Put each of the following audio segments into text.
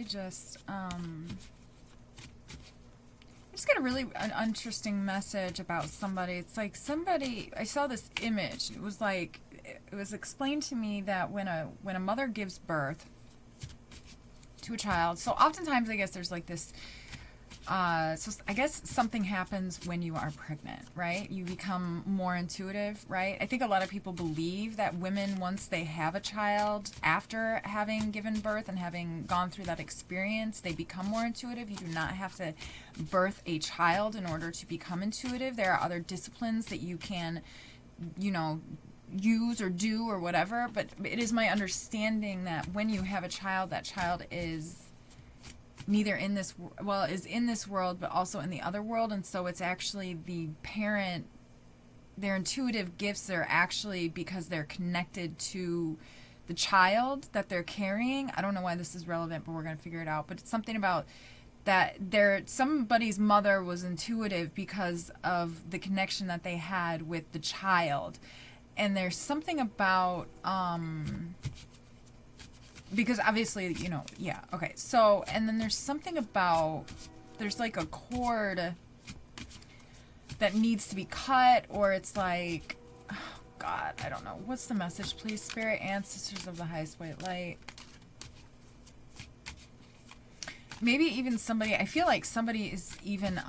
just get a really an interesting message about somebody. It's like somebody, I saw this image. It was like, it was explained to me that when a mother gives birth to a child, so oftentimes I guess there's like this, so I guess something happens when you are pregnant, right? You become more intuitive, right? I think a lot of people believe that women, once they have a child, after having given birth and having gone through that experience, they become more intuitive. You do not have to birth a child in order to become intuitive. There are other disciplines that you can, you know, use or do or whatever, but it is my understanding that when you have a child, that child is neither in this, well, is in this world, but also in the other world. And so it's actually the parent, their intuitive gifts are actually because they're connected to the child that they're carrying. I don't know why this is relevant, but we're going to figure it out. But it's something about that somebody's mother was intuitive because of the connection that they had with the child. And there's something about, because obviously, you know, yeah, okay. So, and then there's something about, there's like a cord that needs to be cut, or it's like, oh God, I don't know. What's the message, please? Spirit, ancestors of the highest white light. Maybe even somebody, I feel like somebody is even,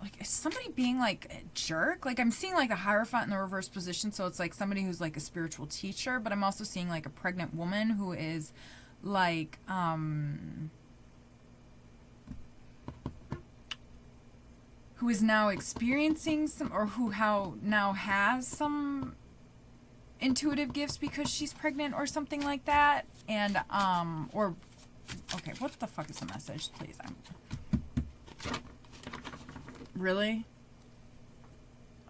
like, is somebody being like a jerk? Like, I'm seeing like a Hierophant in the reverse position, so it's like somebody who's like a spiritual teacher, but I'm also seeing like a pregnant woman who is like, who is now experiencing some, or who now has some intuitive gifts because she's pregnant or something like that. And, or, okay, what the fuck is the message, please? Really?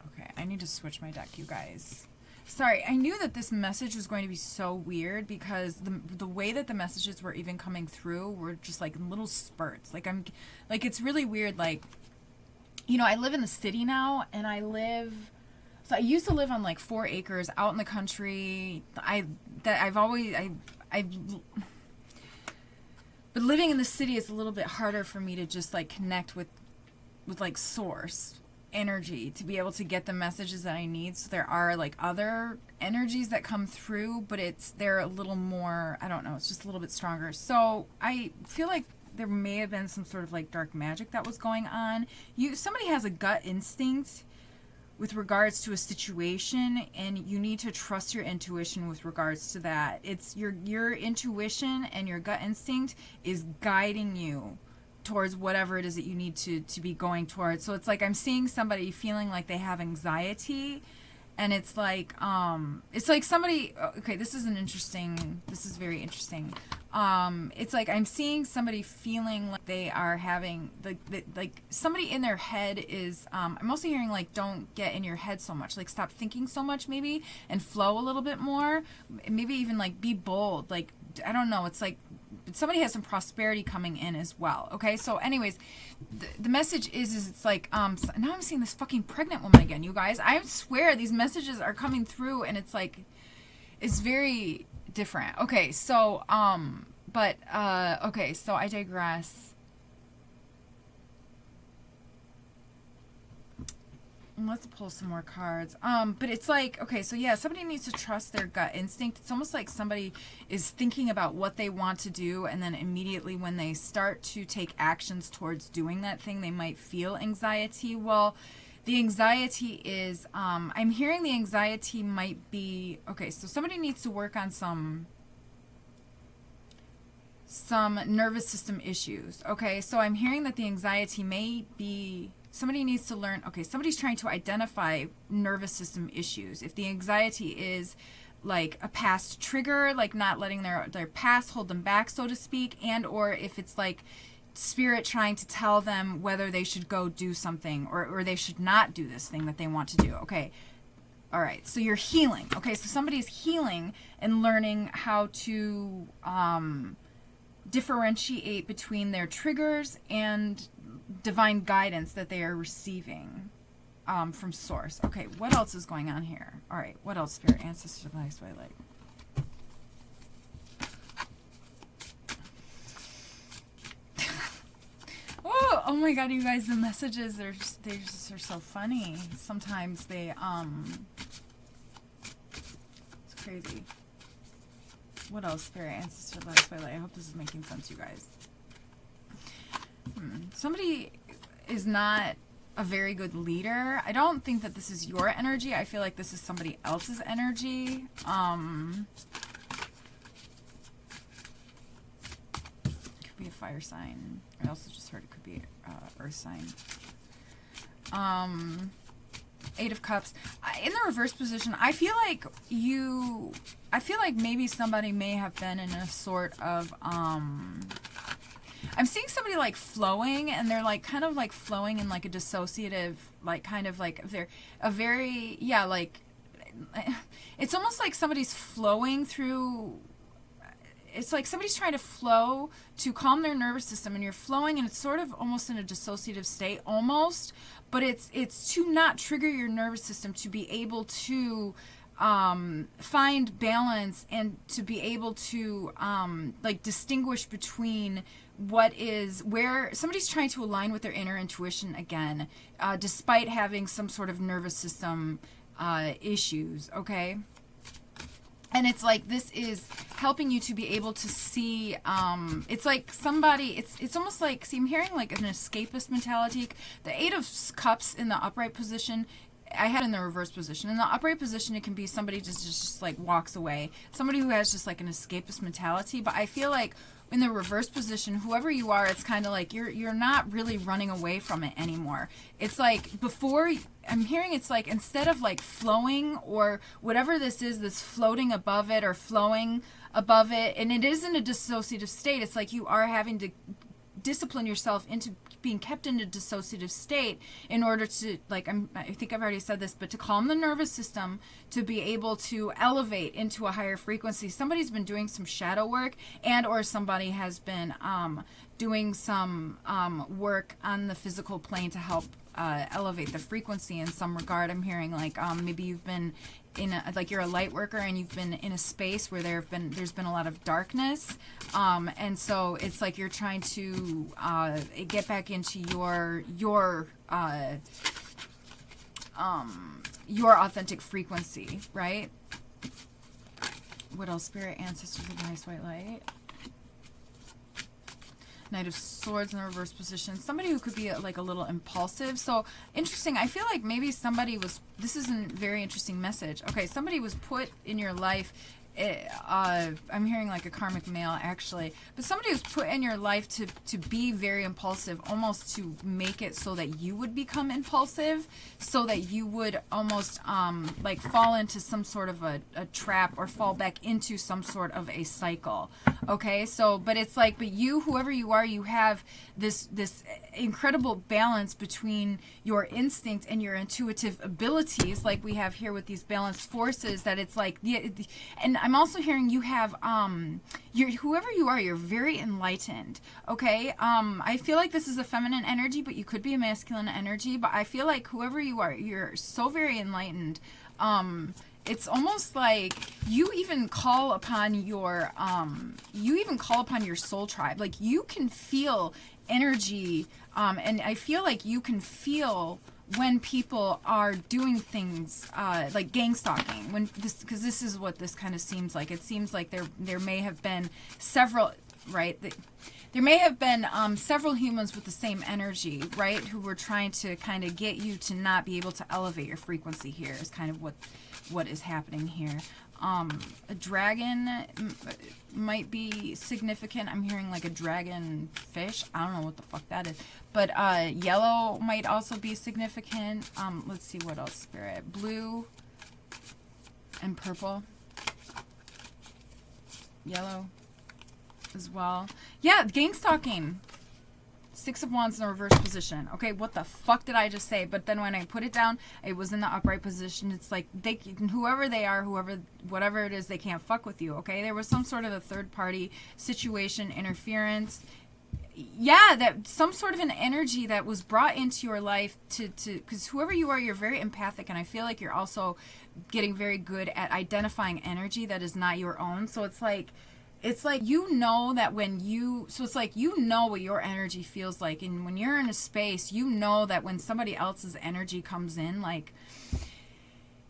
Okay, I need to switch my deck, you guys. Sorry, I knew that this message was going to be so weird because the way that the messages were even coming through were just like little spurts. Like it's really weird. Like, you know, I live in the city now, and so I used to live on like 4 acres out in the country. But living in the city is a little bit harder for me to just like connect with like source energy to be able to get the messages that I need. So there are like other energies that come through, but they're a little more, I don't know, it's just a little bit stronger. So I feel like there may have been some sort of like dark magic that was going on. Somebody has a gut instinct with regards to a situation, and you need to trust your intuition with regards to that. It's your intuition and your gut instinct is guiding you towards whatever it is that you need to be going towards. So it's like I'm seeing somebody feeling like they have anxiety, and it's like somebody, okay, this is very interesting. It's like I'm seeing somebody feeling like they are having like somebody in their head is, I'm also hearing like, don't get in your head so much, like stop thinking so much maybe, and flow a little bit more, maybe even like be bold, like, I don't know, it's like somebody has some prosperity coming in as well. Okay, so anyways, the message is it's like, so now I'm seeing this fucking pregnant woman again, you guys. I swear these messages are coming through, and it's like, it's very different. Okay, so okay, so I digress. Let's pull some more cards. But it's like, okay, so yeah, somebody needs to trust their gut instinct. It's almost like somebody is thinking about what they want to do, and then immediately when they start to take actions towards doing that thing, they might feel anxiety. Well, the anxiety is, I'm hearing the anxiety might be, okay, so somebody needs to work on some nervous system issues. Okay, so I'm hearing that the anxiety may be, somebody needs to learn, okay, somebody's trying to identify nervous system issues. If the anxiety is like a past trigger, like not letting their past hold them back, so to speak, and or if it's like spirit trying to tell them whether they should go do something or they should not do this thing that they want to do. Okay, all right, so you're healing. Okay, so somebody's healing and learning how to differentiate between their triggers and divine guidance that they are receiving from source. Okay, what else is going on here? All right, what else, Spirit, Ancestors of the Highest White Light? my god, you guys, the messages are just, they just are so funny. Sometimes they, it's crazy. What else, Spirit, Ancestor, Light? I hope this is making sense, you guys. Somebody is not a very good leader. I don't think that this is your energy. I feel like this is somebody else's energy. Could be a fire sign. I also just heard it could be earth sign. Eight of Cups. In the reverse position, I feel like maybe somebody may have been in a sort of, I'm seeing somebody like flowing, and they're like kind of like flowing in like a dissociative, like kind of like they're a very, yeah, like it's almost like somebody's flowing through. It's like somebody's trying to flow to calm their nervous system, and you're flowing, and it's sort of almost in a dissociative state, almost, but it's to not trigger your nervous system, to be able to find balance, and to be able to like distinguish between where somebody's trying to align with their inner intuition again, despite having some sort of nervous system issues, okay? And it's like this is helping you to be able to see, it's like somebody, it's almost like, see, I'm hearing like an escapist mentality. The Eight of Cups in the upright position, I had in the reverse position. In the upright position, it can be somebody just like walks away. Somebody who has just like an escapist mentality. But I feel like in the reverse position, whoever you are, it's kind of like you're not really running away from it anymore. It's like before, I'm hearing it's like instead of like flowing or whatever this is, this floating above it or flowing above it, and it is in a dissociative state, it's like you are having to discipline yourself into being kept in a dissociative state in order to, like, I think I've already said this, but to calm the nervous system, to be able to elevate into a higher frequency. Somebody's been doing some shadow work, and or somebody has been doing some work on the physical plane to help elevate the frequency in some regard. I'm hearing like maybe you've been in a, like you're a light worker and you've been in a space where there's been a lot of darkness, and so it's like you're trying to get back into your authentic frequency, right? What else? Spirit, Ancestors of the Nice White Light. Knight of Swords in the reverse position. Somebody who could be like a little impulsive. So interesting. I feel like maybe somebody was, this is a very interesting message. Okay, somebody was put in your life. I'm hearing like a karmic male actually, but somebody was put in your life to be very impulsive, almost to make it so that you would become impulsive, so that you would almost like fall into some sort of a trap or fall back into some sort of a cycle. Okay, so but it's like, but you, whoever you are, you have this incredible balance between your instinct and your intuitive abilities, like we have here with these balanced forces, that it's like and I'm also hearing you have whoever you are, you're very enlightened. Okay, I feel like this is a feminine energy, but you could be a masculine energy. But I feel like whoever you are, you're so very enlightened. It's almost like you even call upon your soul tribe. Like you can feel energy, and I feel like you can feel when people are doing things like gang stalking, when this, because this is what this kind of seems like. It seems like there may have been several, right? There may have been several humans with the same energy, right, who were trying to kind of get you to not be able to elevate your frequency. Here is kind of what is happening here. A dragon might be significant. I'm hearing like a dragon fish. I don't know what the fuck that is. But yellow might also be significant. Let's see what else, Spirit. Blue and purple. Yellow as well. Yeah, gang stalking. Six of Wands in the reverse position. Okay, what the fuck did I just say? But then when I put it down, it was in the upright position. It's like they, whoever they are, whatever it is, they can't fuck with you. Okay, there was some sort of a third party situation, interference. Yeah, that some sort of an energy that was brought into your life to because whoever you are, you're very empathic, and I feel like you're also getting very good at identifying energy that is not your own. So it's like it's like, you know that when you, so it's like, you know what your energy feels like. And when you're in a space, you know that when somebody else's energy comes in, like,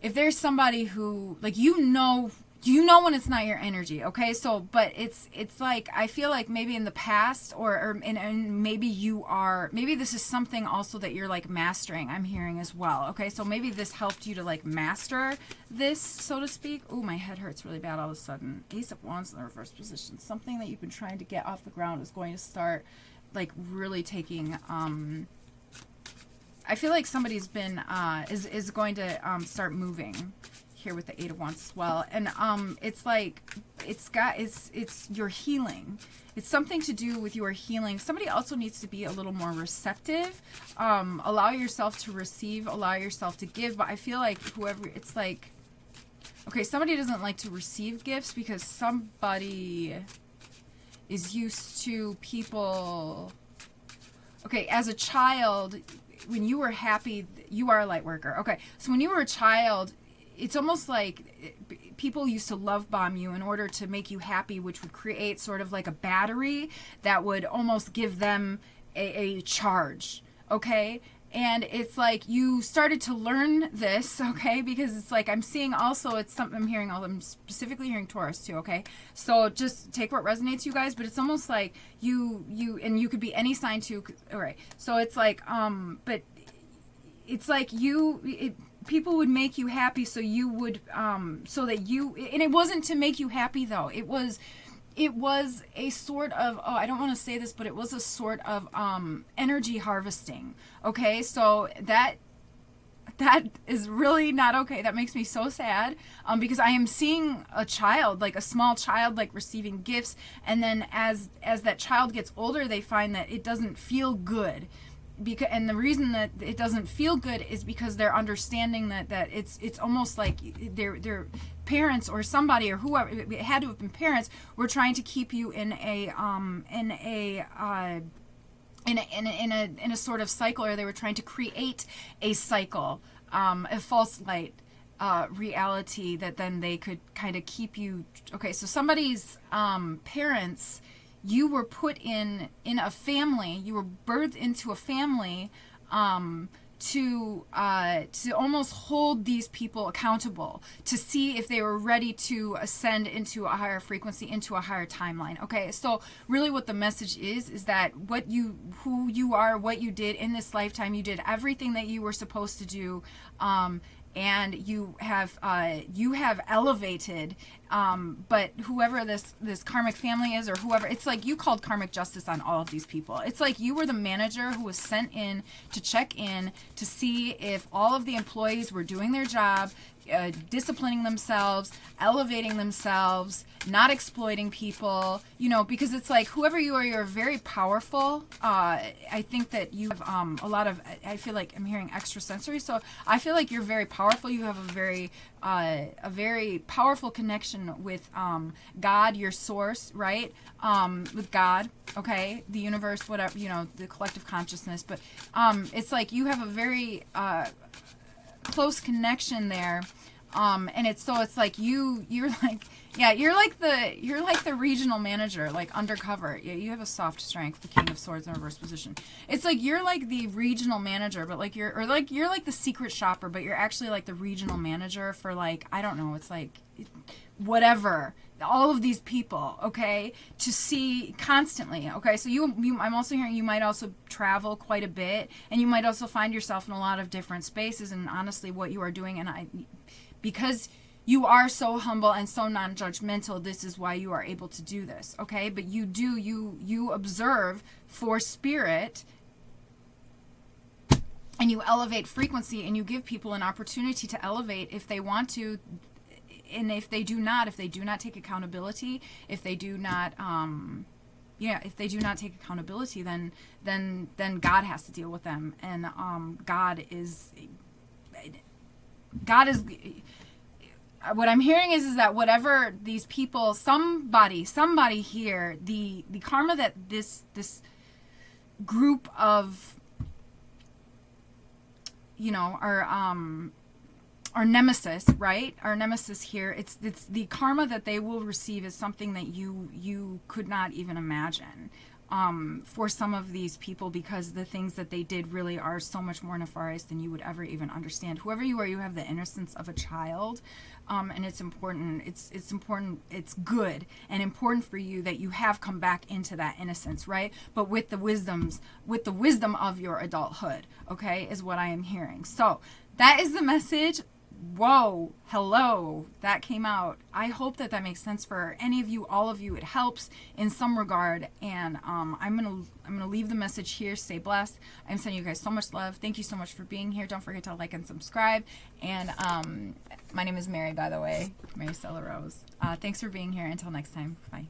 if there's somebody who, like, you know when it's not your energy, okay? So, but it's like, I feel like maybe in the past, and maybe maybe this is something also that you're, like, mastering, I'm hearing as well, okay? So maybe this helped you to, like, master this, so to speak. Ooh, my head hurts really bad all of a sudden. Ace of Wands in the reverse position. Something that you've been trying to get off the ground is going to start, like, really taking, I feel like somebody's been, is going to start moving here with the Eight of Wands as well. And it's like, it's your healing. It's something to do with your healing. Somebody also needs to be a little more receptive. Allow yourself to receive, allow yourself to give. But I feel like whoever, it's like, okay, somebody doesn't like to receive gifts because somebody is used to people. Okay, as a child, when you were happy, you are a light worker. Okay, so when you were a child, it's almost like people used to love bomb you in order to make you happy, which would create sort of like a battery that would almost give them a charge, okay? And it's like you started to learn this, okay? Because it's like I'm seeing also, it's something I'm hearing, I'm specifically hearing Taurus too, okay? So just take what resonates, you guys, but it's almost like you and you could be any sign too, all right? So it's like, but it's like people would make you happy so you would, so that you, and it wasn't to make you happy though. It was a sort of, oh, I don't want to say this, but it was a sort of energy harvesting. Okay, so that is really not okay. That makes me so sad, because I am seeing a child, like a small child, like receiving gifts, and then as that child gets older, they find that it doesn't feel good. And the reason that it doesn't feel good is because they're understanding that it's almost like their parents or somebody or whoever, it had to have been parents, were trying to keep you in a sort of cycle, or they were trying to create a cycle, a false light reality that then they could kind of keep you. Okay, so somebody's parents, you were put in a family, you were birthed into a family to almost hold these people accountable, to see if they were ready to ascend into a higher frequency, into a higher timeline. Okay, so really what the message is that who you are, what you did in this lifetime, you did everything that you were supposed to do, and you have elevated, but whoever this karmic family is, or whoever, it's like you called karmic justice on all of these people. It's like you were the manager who was sent in to check in to see if all of the employees were doing their job, disciplining themselves, elevating themselves, not exploiting people, because it's like whoever you are, you're very powerful. I think that you have a lot of, I feel like I'm hearing extrasensory, so I feel like you're very powerful. You have a very powerful connection with God, your source, right? With God, okay, the universe, whatever, the collective consciousness. But it's like you have a very close connection there, and it's like you're like the regional manager, like undercover. Yeah, you have a soft strength, the King of Swords in reverse position. It's like you're like the regional manager, but like you're like the secret shopper, but you're actually like the regional manager for, like, I don't know, it's like whatever, all of these people, okay, to see constantly. Okay, so you I'm also hearing you might also travel quite a bit, and you might also find yourself in a lot of different spaces. And honestly, what you are doing, and because you are so humble and so non-judgmental, this is why you are able to do this, okay? But you observe for spirit, and you elevate frequency, and you give people an opportunity to elevate if they want to. And if they do not take accountability, if they do not take accountability, then God has to deal with them. And God is what I'm hearing is that whatever these people, somebody here, the karma that this group of, are our nemesis, right? Our nemesis here. It's the karma that they will receive is something that you could not even imagine. For some of these people, because the things that they did really are so much more nefarious than you would ever even understand. Whoever you are, you have the innocence of a child, and it's important. It's important. It's good and important for you that you have come back into that innocence, right? But with the wisdom of your adulthood, okay, is what I am hearing. So that is the message. Whoa, hello, that came out. I hope that makes sense for any of you, all of you. It helps in some regard, and I'm gonna leave the message here. Stay blessed. I'm sending you guys so much love. Thank you so much for being here. Don't forget to like and subscribe. And my name is Mary, by the way, Mary Stella Rose. Thanks for being here. Until next time, bye.